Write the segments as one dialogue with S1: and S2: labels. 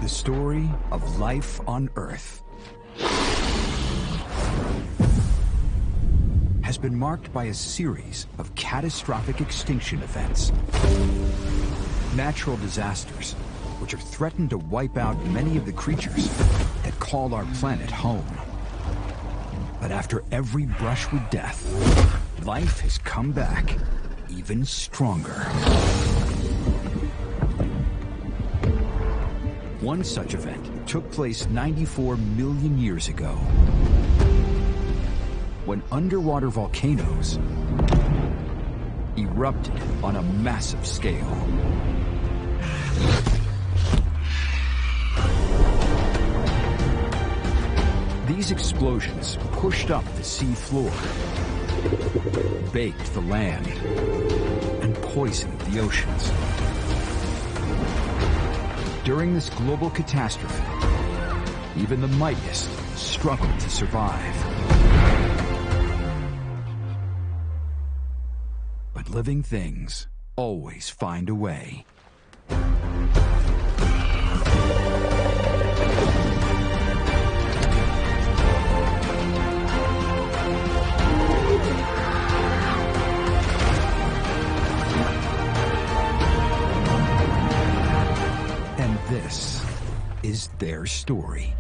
S1: The story of life on Earth has been marked by a series of catastrophic extinction events. Natural disasters, which have threatened to wipe out many of the creatures that call our planet home. But after every brush with death, life has come back even stronger. One such event took place 94 million years ago, when underwater volcanoes erupted on a massive scale. These explosions pushed up the sea floor, baked the land, and poisoned the oceans. During this global catastrophe, even the mightiest struggled to survive. But living things always find a way. This is their story.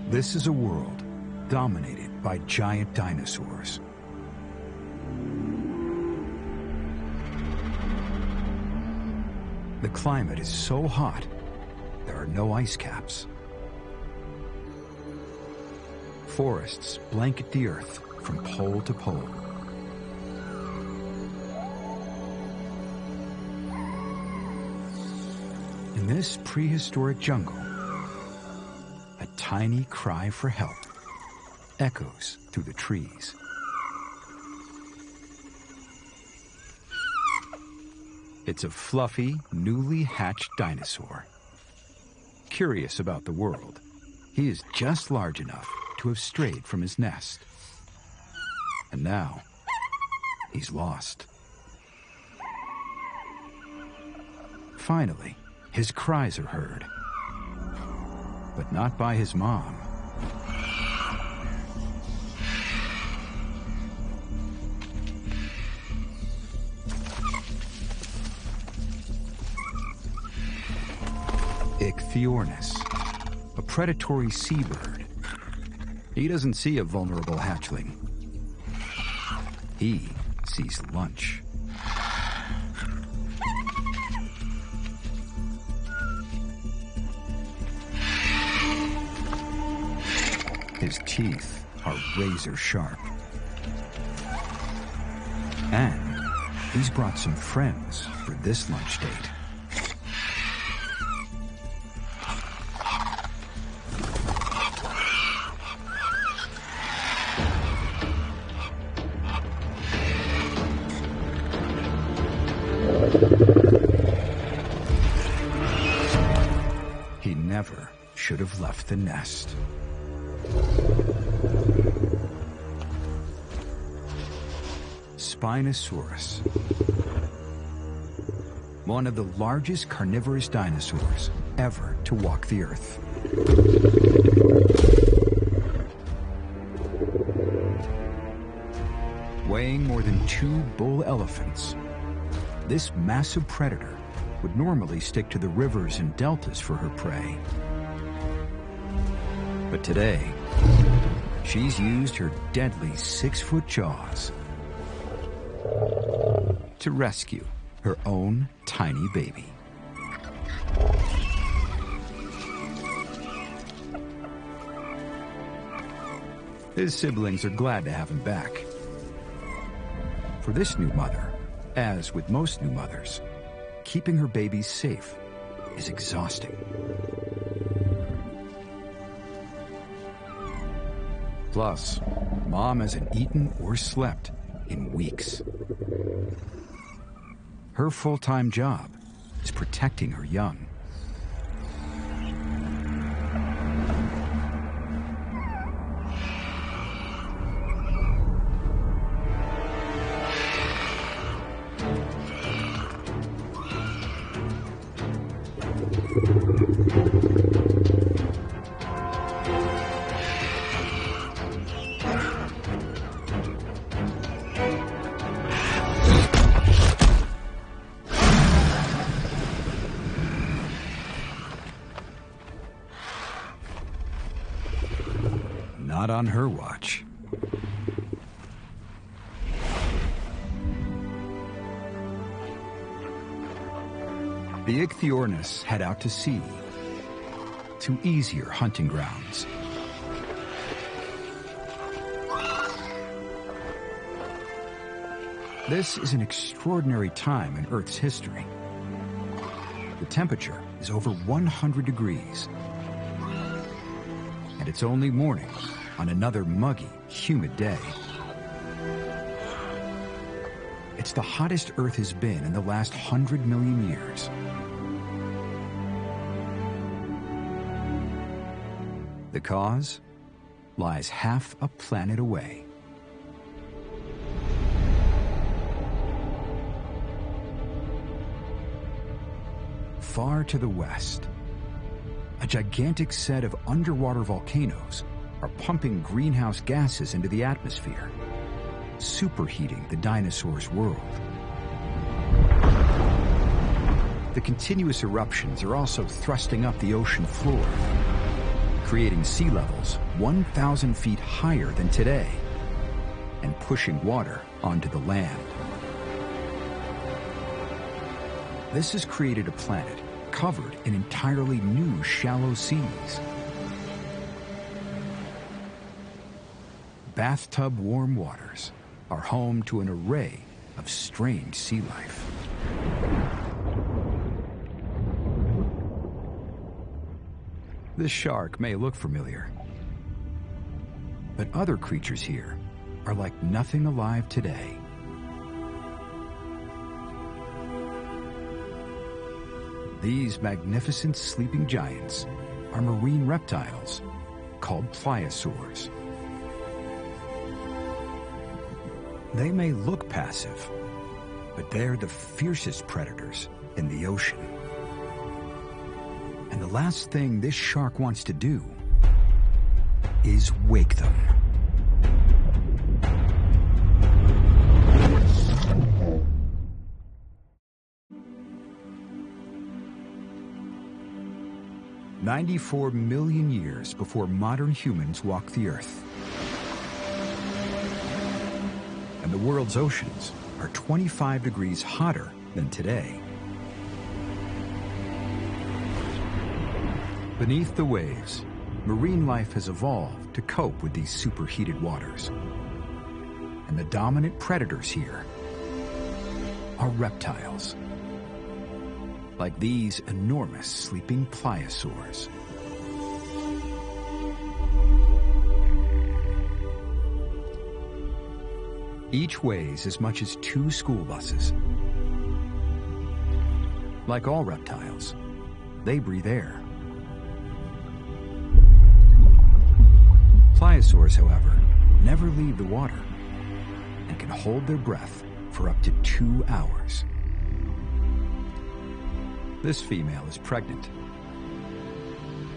S1: This is a world dominated by giant dinosaurs. The climate is so hot, there are no ice caps. Forests blanket the Earth from pole to pole. In this prehistoric jungle, a tiny cry for help echoes through the trees. It's a fluffy, newly hatched dinosaur. Curious about the world, he is just large enough to have strayed from his nest. And now, he's lost. Finally, his cries are heard, but not by his mom. Ichthyornis, a predatory seabird. He doesn't see a vulnerable hatchling. He sees lunch. His teeth are razor sharp. And he's brought some friends for this lunch date. He never should have left the nest. Spinosaurus, one of the largest carnivorous dinosaurs ever to walk the Earth. Weighing more than 2 bull elephants, this massive predator would normally stick to the rivers and deltas for her prey. But today, she's used her deadly 6-foot jaws to rescue her own tiny baby. His siblings are glad to have him back. For this new mother, as with most new mothers, keeping her babies safe is exhausting. Plus, Mom hasn't eaten or slept in weeks. Her full-time job is protecting her young. Not on her watch. The Ichthyornis head out to sea, to easier hunting grounds. This is an extraordinary time in Earth's history. The temperature is over 100 degrees. And it's only morning on another muggy, humid day. It's the hottest Earth has been in the last 100 million years. The cause lies half a planet away. Far to the west, a gigantic set of underwater volcanoes are pumping greenhouse gases into the atmosphere, superheating the dinosaurs' world. The continuous eruptions are also thrusting up the ocean floor, creating sea levels 1,000 feet higher than today and pushing water onto the land. This has created a planet covered in entirely new shallow seas. Bathtub warm waters are home to an array of strange sea life. This shark may look familiar, but other creatures here are like nothing alive today. These magnificent sleeping giants are marine reptiles called pliosaurs. They may look passive, but they're the fiercest predators in the ocean. And the last thing this shark wants to do is wake them. "94 million years before modern humans walked the Earth. And the world's oceans are 25 degrees hotter than today. Beneath the waves, marine life has evolved to cope with these superheated waters. And the dominant predators here are reptiles, like these enormous sleeping pliosaurs. Each weighs as much as 2 school buses. Like all reptiles, they breathe air. Pliosaurs, however, never leave the water and can hold their breath for up to 2 hours. This female is pregnant.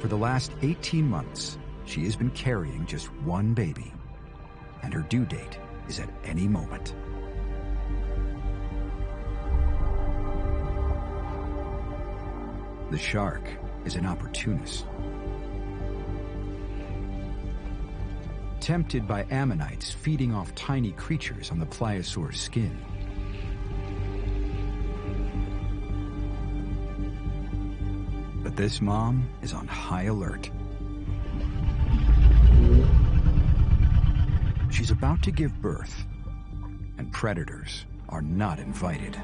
S1: For the last 18 months, she has been carrying just 1 baby, and her due date is at any moment. The shark is an opportunist. Tempted by ammonites feeding off tiny creatures on the pliosaur's skin. But this mom is on high alert. She's about to give birth, and predators are not invited.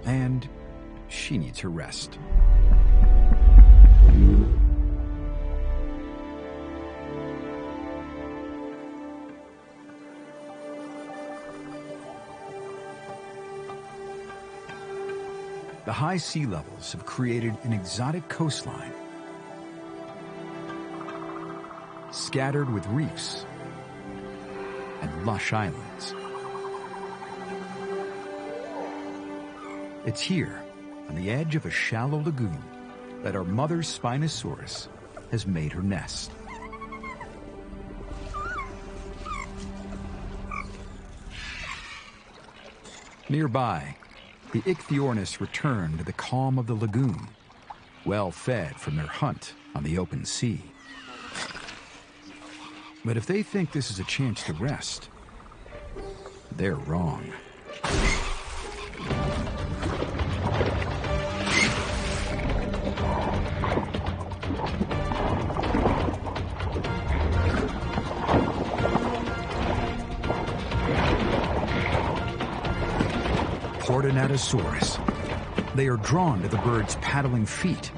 S1: And she needs her rest. The high sea levels have created an exotic coastline, scattered with reefs and lush islands. It's here, on the edge of a shallow lagoon, that our mother Spinosaurus has made her nest. Nearby, the Ichthyornis return to the calm of the lagoon, well fed from their hunt on the open sea. But if they think this is a chance to rest, they're wrong. Portinatosaurus. They are drawn to the bird's paddling feet.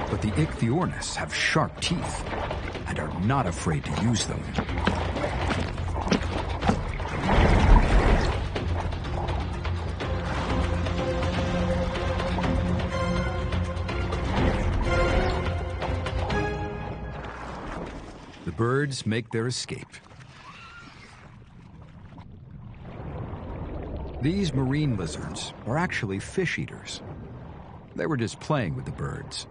S1: But the Ichthyornis have sharp teeth and are not afraid to use them. The birds make their escape. These marine lizards are actually fish eaters. They were just playing with the birds.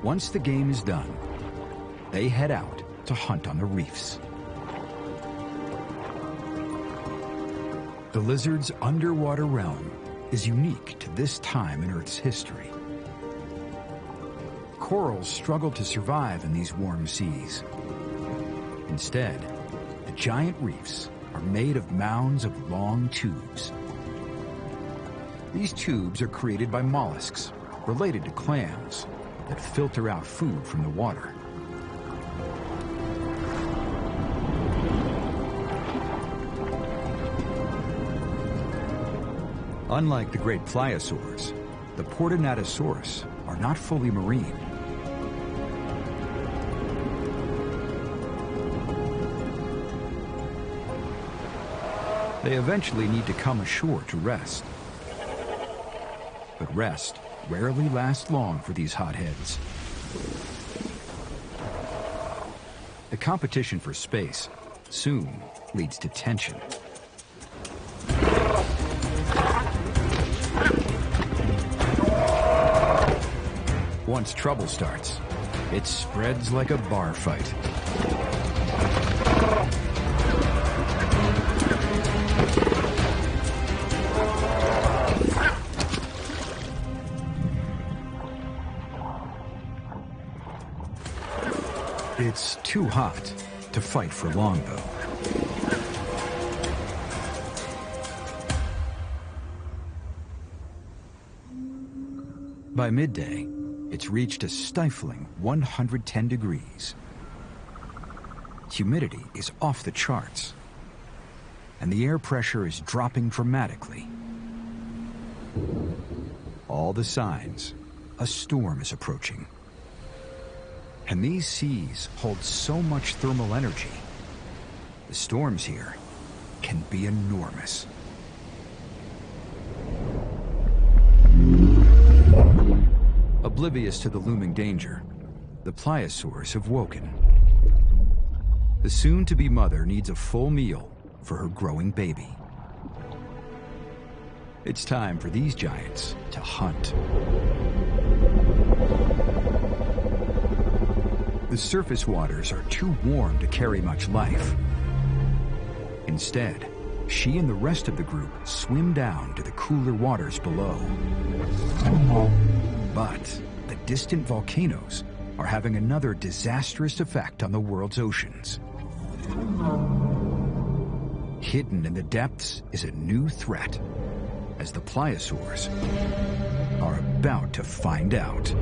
S1: Once the game is done, they head out to hunt on the reefs. The lizard's underwater realm is unique to this time in Earth's history. Corals struggle to survive in these warm seas. Instead, the giant reefs are made of mounds of long tubes. These tubes are created by mollusks, related to clams, that filter out food from the water. Unlike the great pliosaurs, the Portinatosaurus are not fully marine. They eventually need to come ashore to rest. But rest rarely lasts long for these hotheads. The competition for space soon leads to tension. Once trouble starts, it spreads like a bar fight. It's too hot to fight for long, though. By midday, it's reached a stifling 110 degrees. Humidity is off the charts, and the air pressure is dropping dramatically. All the signs, a storm is approaching. And these seas hold so much thermal energy. The storms here can be enormous. Oblivious to the looming danger, the pliosaurs have woken. The soon-to-be mother needs a full meal for her growing baby. It's time for these giants to hunt. The surface waters are too warm to carry much life. Instead, she and the rest of the group swim down to the cooler waters below. But the distant volcanoes are having another disastrous effect on the world's oceans. Hidden in the depths is a new threat, as the pliosaurs are about to find out.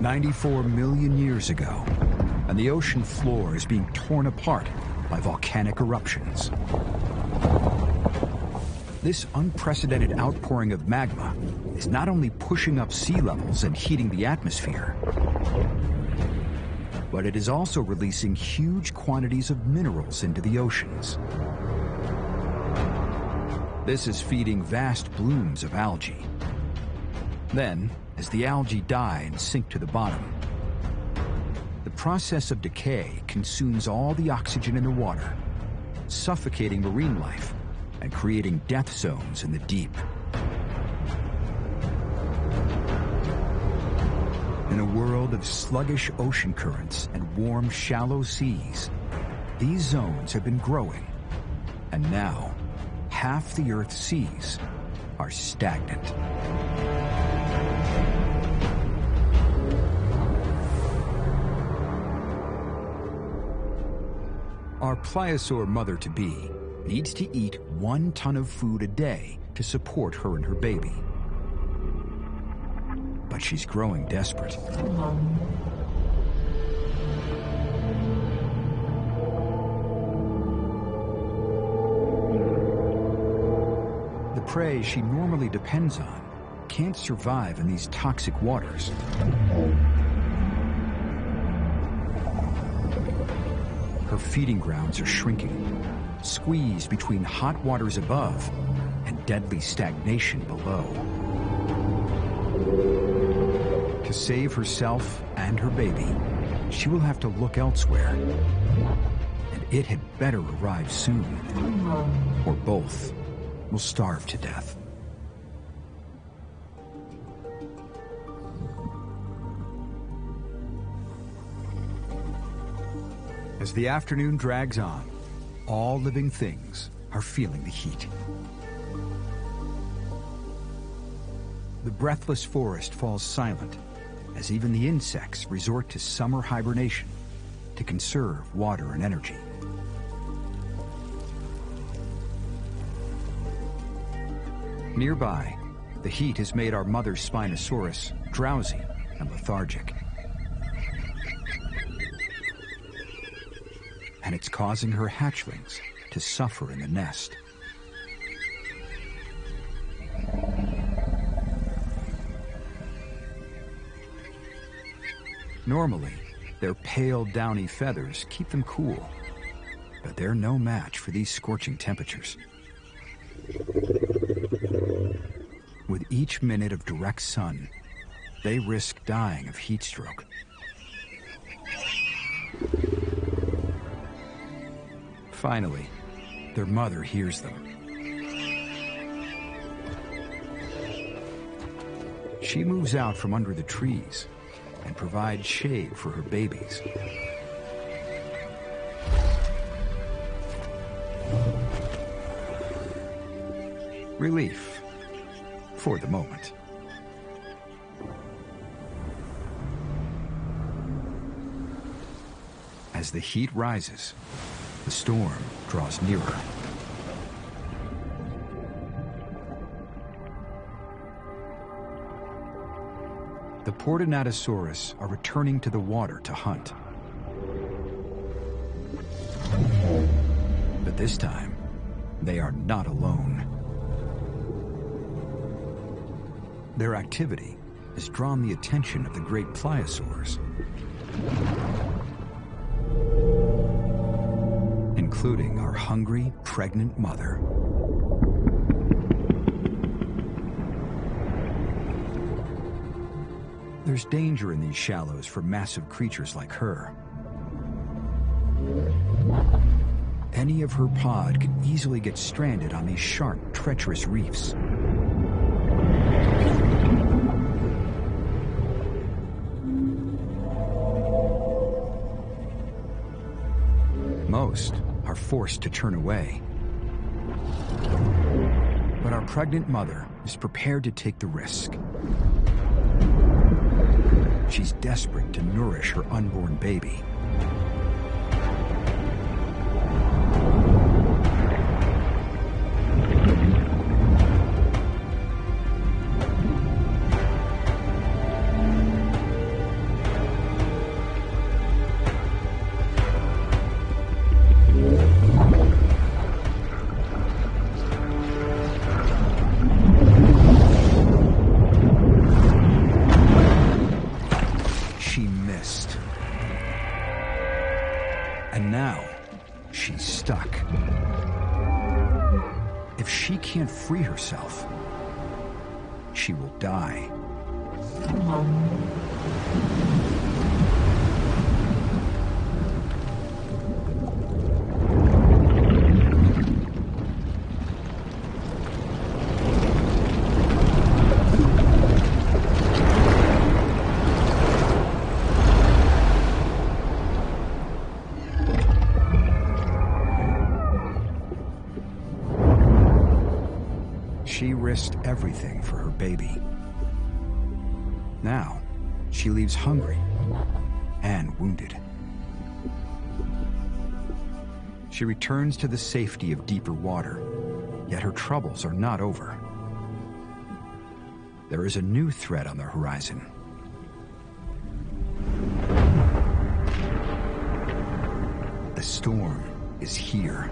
S1: "94 million years ago, and the ocean floor is being torn apart by volcanic eruptions. This unprecedented outpouring of magma is not only pushing up sea levels and heating the atmosphere, but it is also releasing huge quantities of minerals into the oceans. This is feeding vast blooms of algae. Then, as the algae die and sink to the bottom, the process of decay consumes all the oxygen in the water, suffocating marine life and creating death zones in the deep. In a world of sluggish ocean currents and warm, shallow seas, these zones have been growing, and now half the Earth's seas are stagnant. Our pliosaur mother-to-be needs to eat 1 ton of food a day to support her and her baby. But she's growing desperate. The prey she normally depends on can't survive in these toxic waters. Her feeding grounds are shrinking, squeezed between hot waters above and deadly stagnation below. To save herself and her baby, she will have to look elsewhere. And it had better arrive soon, or both will starve to death. As the afternoon drags on, all living things are feeling the heat. The breathless forest falls silent as even the insects resort to summer hibernation to conserve water and energy. Nearby, the heat has made our mother Spinosaurus drowsy and lethargic. And it's causing her hatchlings to suffer in the nest. Normally, their pale, downy feathers keep them cool, but they're no match for these scorching temperatures. With each minute of direct sun, they risk dying of heat stroke. Finally, their mother hears them. She moves out from under the trees and provides shade for her babies. Relief, for the moment. As the heat rises, the storm draws nearer. The Portinatosaurus are returning to the water to hunt. But this time, they are not alone. Their activity has drawn the attention of the great pliosaurs, including our hungry, pregnant mother. There's danger in these shallows for massive creatures like her. Any of her pod could easily get stranded on these sharp, treacherous reefs. Most are forced to turn away. But our pregnant mother is prepared to take the risk. She's desperate to nourish her unborn baby. can't free herself, she will die. She risked everything for her baby. Now, she leaves hungry and wounded. She returns to the safety of deeper water, yet her troubles are not over. There is a new threat on the horizon. The storm is here.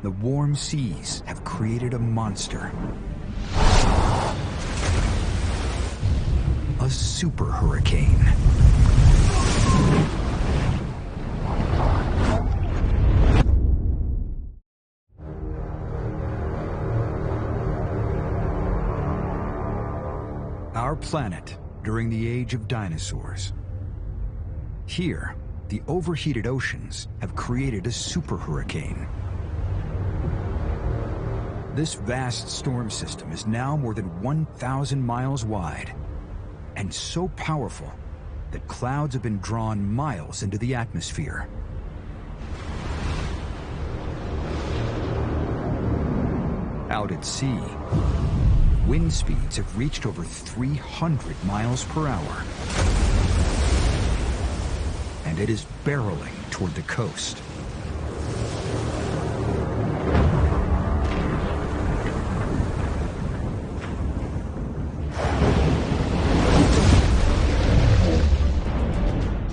S1: The warm seas have created a monster. A super hurricane. Our planet during the age of dinosaurs. Here, the overheated oceans have created a super hurricane. This vast storm system is now more than 1,000 miles wide and so powerful that clouds have been drawn miles into the atmosphere. Out at sea, wind speeds have reached over 300 miles per hour, and it is barreling toward the coast.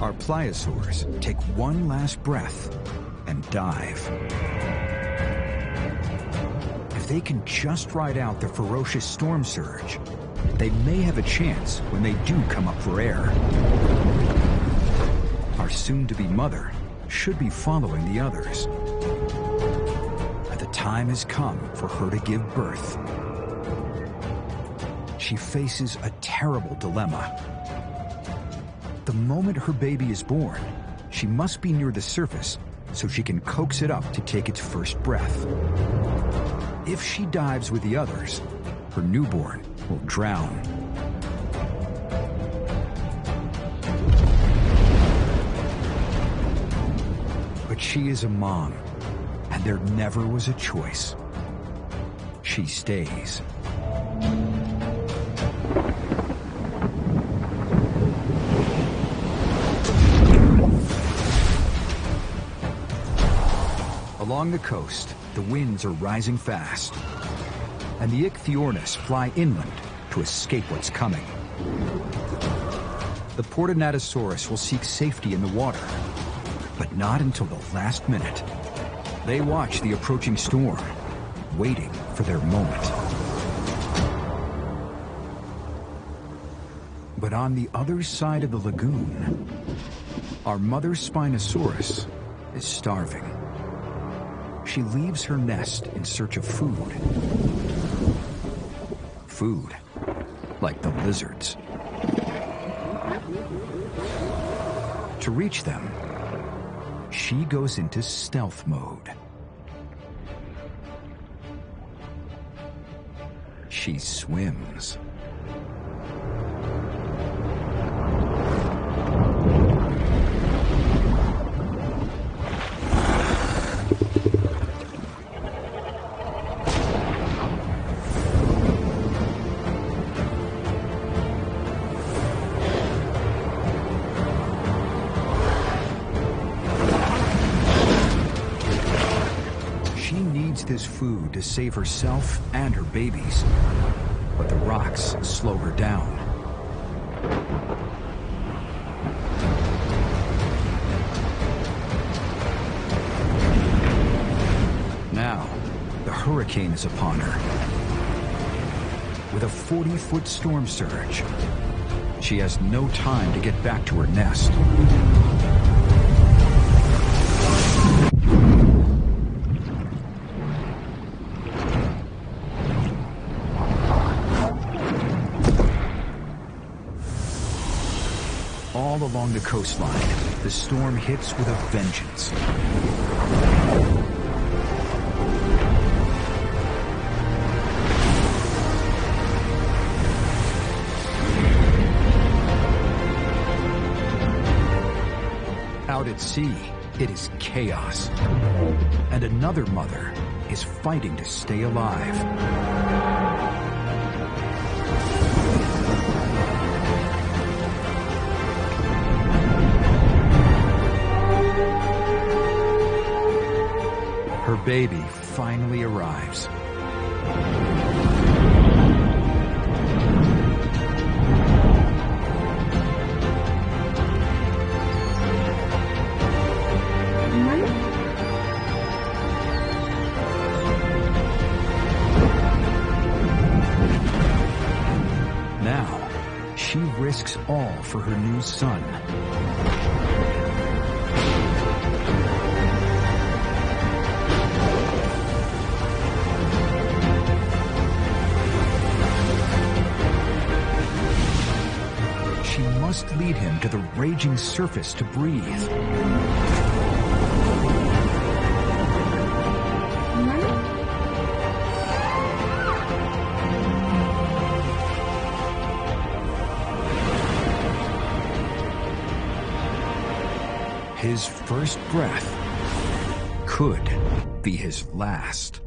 S1: Our pliosaurs take one last breath and dive. If they can just ride out the ferocious storm surge, they may have a chance when they do come up for air. Our soon-to-be mother should be following the others. But the time has come for her to give birth. She faces a terrible dilemma. The moment her baby is born, she must be near the surface so she can coax it up to take its first breath. If she dives with the others, her newborn will drown. But she is a mom, and there never was a choice. She stays. Along the coast, the winds are rising fast, and the Ichthyornis fly inland to escape what's coming. The Portinatosaurus will seek safety in the water, but not until the last minute. They watch the approaching storm, waiting for their moment. But on the other side of the lagoon, our mother Spinosaurus is starving. She leaves her nest in search of food. Food, like the lizards. To reach them, she goes into stealth mode. She swims. This food to save herself and her babies, but the rocks slow her down. Now, the hurricane is upon her. With a 40-foot storm surge, she has no time to get back to her nest. All along the coastline, the storm hits with a vengeance. Out at sea, it is chaos. And another mother is fighting to stay alive. Her baby finally arrives. Now, she risks all for her new son. She must lead him to the raging surface to breathe. His first breath could be his last.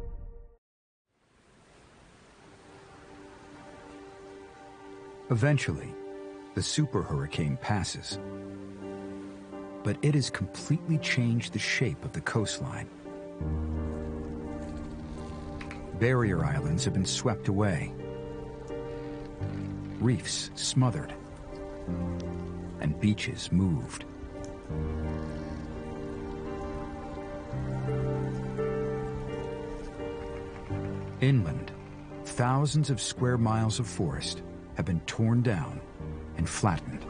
S1: Eventually, the super hurricane passes. But it has completely changed the shape of the coastline. Barrier islands have been swept away, reefs smothered, and beaches moved. Inland, thousands of square miles of forest have been torn down and flattened.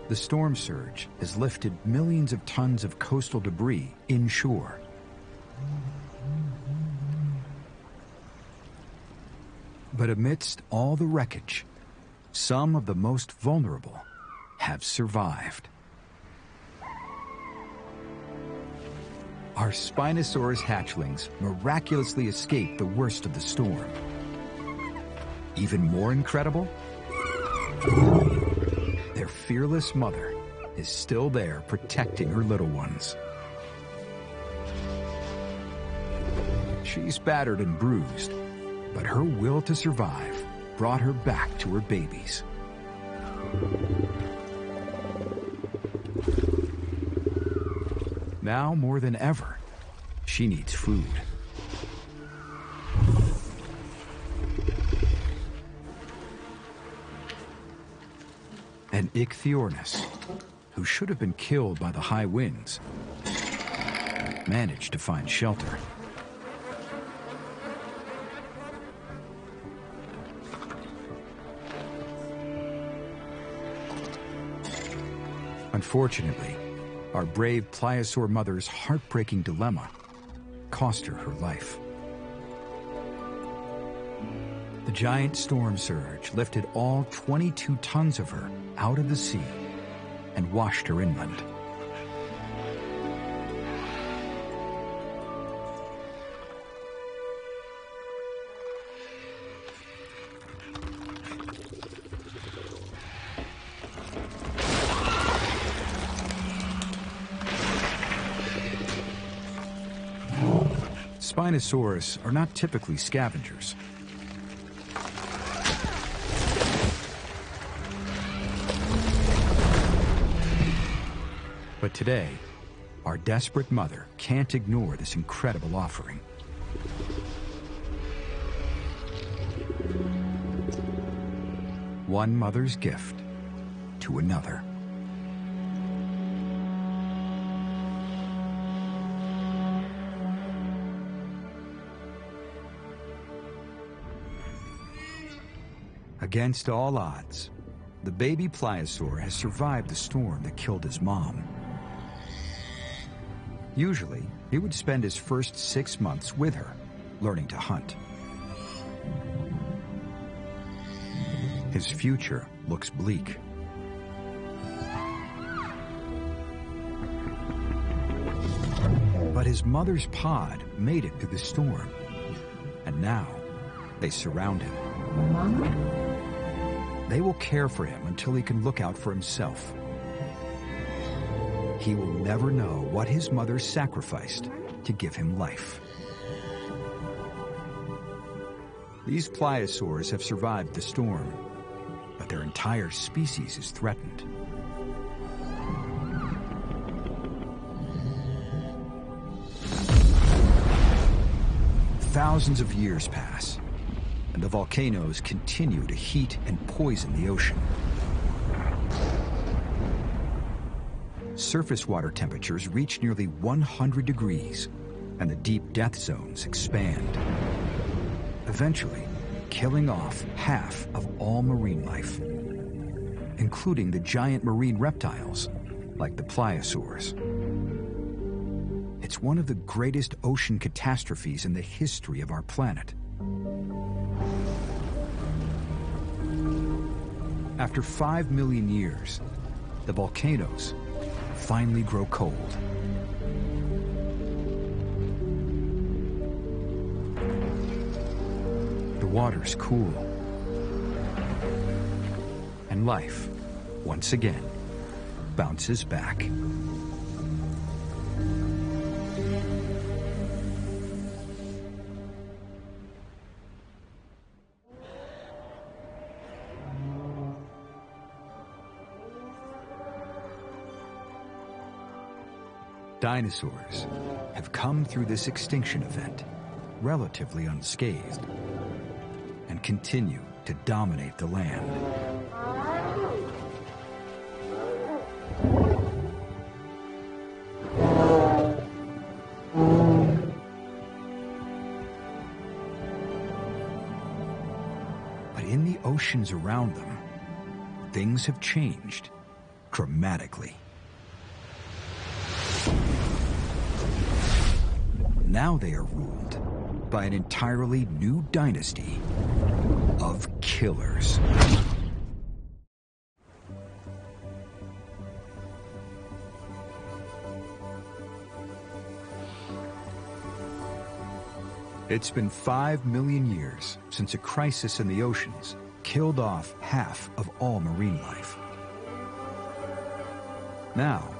S1: The storm surge has lifted millions of tons of coastal debris inshore. But amidst all the wreckage, some of the most vulnerable have survived. Our Spinosaurus hatchlings miraculously escaped the worst of the storm. Even more incredible, their fearless mother is still there protecting her little ones. She's battered and bruised, but her will to survive brought her back to her babies. Now more than ever, she needs food. And Ichthyornis, who should have been killed by the high winds, managed to find shelter. Unfortunately, our brave pliosaur mother's heartbreaking dilemma cost her life. The giant storm surge lifted all 22 tons of her out of the sea and washed her inland. Spinosaurus are not typically scavengers. But today, our desperate mother can't ignore this incredible offering. One mother's gift to another. Against all odds, the baby pliosaur has survived the storm that killed his mom. Usually, he would spend his first 6 months with her, learning to hunt. His future looks bleak. But his mother's pod made it through the storm, and now they surround him. They will care for him until he can look out for himself. He will never know what his mother sacrificed to give him life. These pliosaurs have survived the storm, but their entire species is threatened. Thousands of years pass, and the volcanoes continue to heat and poison the ocean. Surface water temperatures reach nearly 100 degrees, and the deep death zones expand, eventually killing off half of all marine life, including the giant marine reptiles like the pliosaurs. It's one of the greatest ocean catastrophes in the history of our planet. After 5 million years, the volcanoes finally grow cold. The water's cool. And life, once again, bounces back. Dinosaurs have come through this extinction event relatively unscathed and continue to dominate the land. But in the oceans around them, things have changed dramatically. Now they are ruled by an entirely new dynasty of killers. It's been 5 million years since a crisis in the oceans killed off half of all marine life. Now,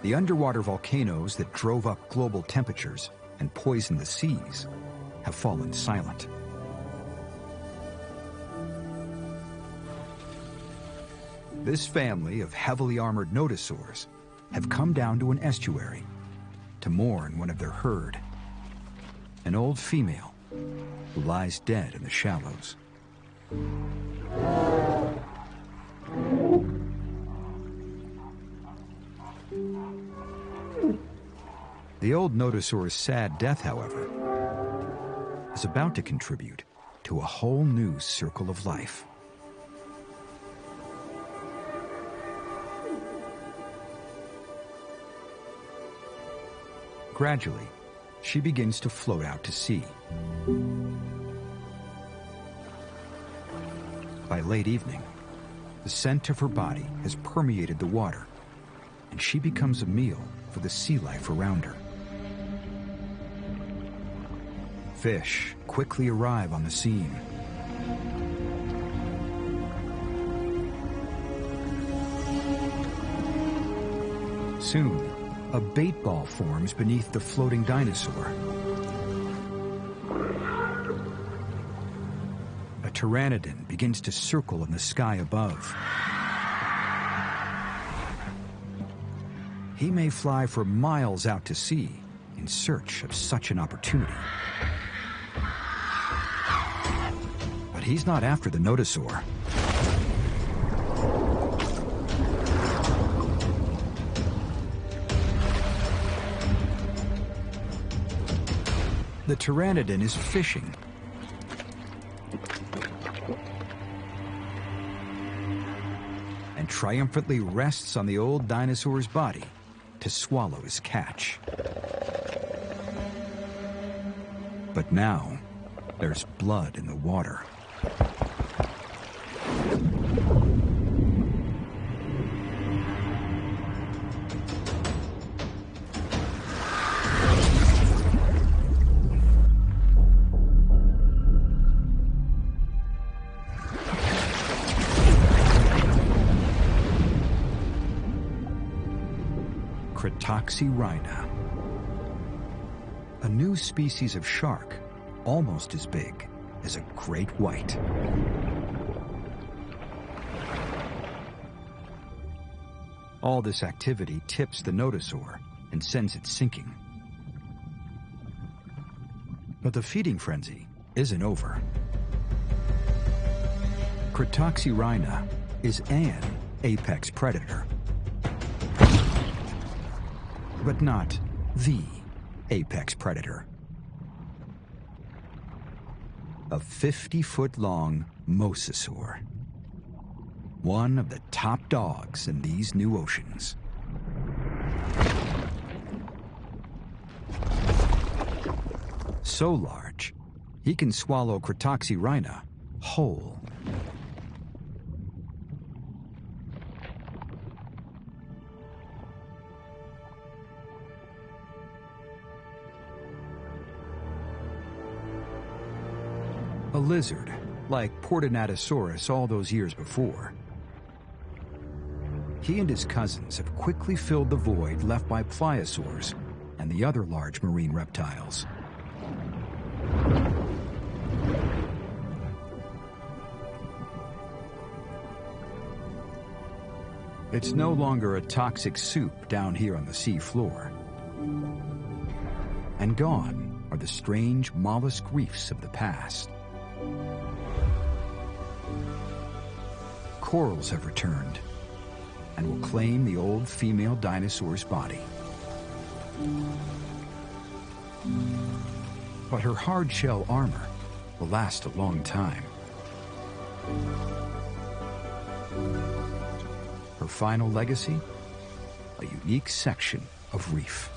S1: the underwater volcanoes that drove up global temperatures and poisoned the seas have fallen silent. This family of heavily armored nodosaurs have come down to an estuary to mourn one of their herd, an old female who lies dead in the shallows. The old nodosaur's sad death, however, is about to contribute to a whole new circle of life. Gradually, she begins to float out to sea. By late evening, the scent of her body has permeated the water, and she becomes a meal for the sea life around her. Fish quickly arrive on the scene. Soon, a bait ball forms beneath the floating dinosaur. A pteranodon begins to circle in the sky above. He may fly for miles out to sea in search of such an opportunity. But he's not after the nodosaur. The pteranodon is fishing. And triumphantly rests on the old dinosaur's body to swallow his catch. But now, there's blood in the water. Critoxyrhina, a new species of shark almost as big as a great white. All this activity tips the nodosaur and sends it sinking. But the feeding frenzy isn't over. Critoxyrhina is an apex predator, but not the apex predator. A 50-foot-long mosasaur, one of the top dogs in these new oceans. So large, he can swallow Critoxyrhina whole. A lizard, like Portinatosaurus all those years before. He and his cousins have quickly filled the void left by pliosaurs and the other large marine reptiles. It's no longer a toxic soup down here on the sea floor. And gone are the strange mollusk reefs of the past. Corals have returned and will claim the old female dinosaur's body. But her hard-shell armor will last a long time. Her final legacy? A unique section of reef.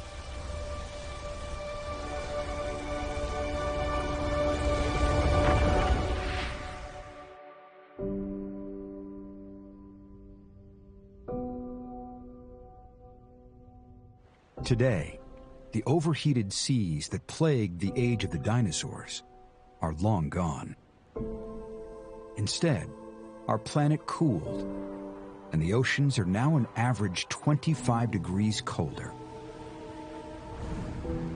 S1: Today, the overheated seas that plagued the age of the dinosaurs are long gone. Instead, our planet cooled, and the oceans are now an average 25 degrees colder.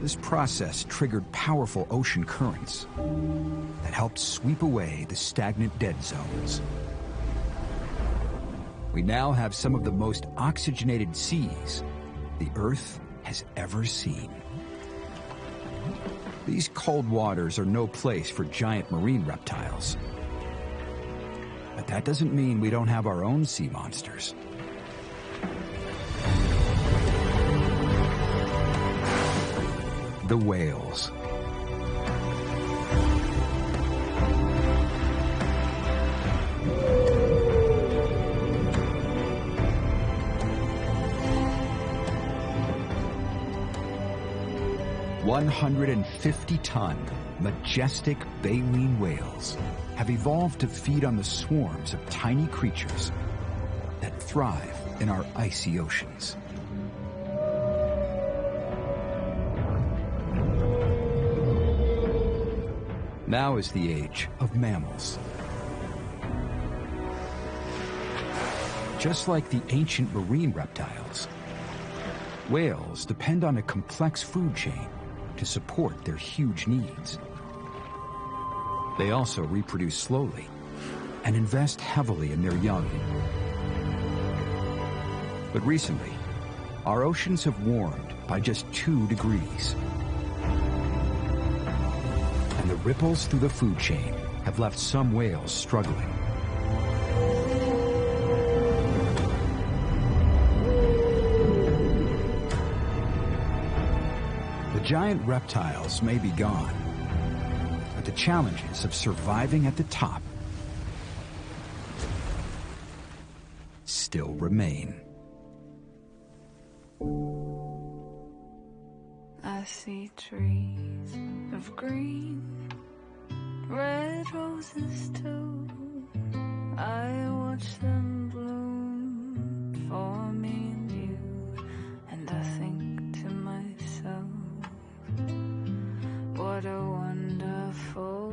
S1: This process triggered powerful ocean currents that helped sweep away the stagnant dead zones. We now have some of the most oxygenated seas the Earth has ever seen. These cold waters are no place for giant marine reptiles. But that doesn't mean we don't have our own sea monsters. The whales. "150-ton, majestic baleen whales have evolved to feed on the swarms of tiny creatures that thrive in our icy oceans. Now is the age of mammals. Just like the ancient marine reptiles, whales depend on a complex food chain to support their huge needs. They also reproduce slowly and invest heavily in their young. But recently, our oceans have warmed by just 2 degrees. And the ripples through the food chain have left some whales struggling. The giant reptiles may be gone, but the challenges of surviving at the top still remain.
S2: I see trees of green, red roses too. I watch them bloom for me and you, and I think to myself, what a wonderful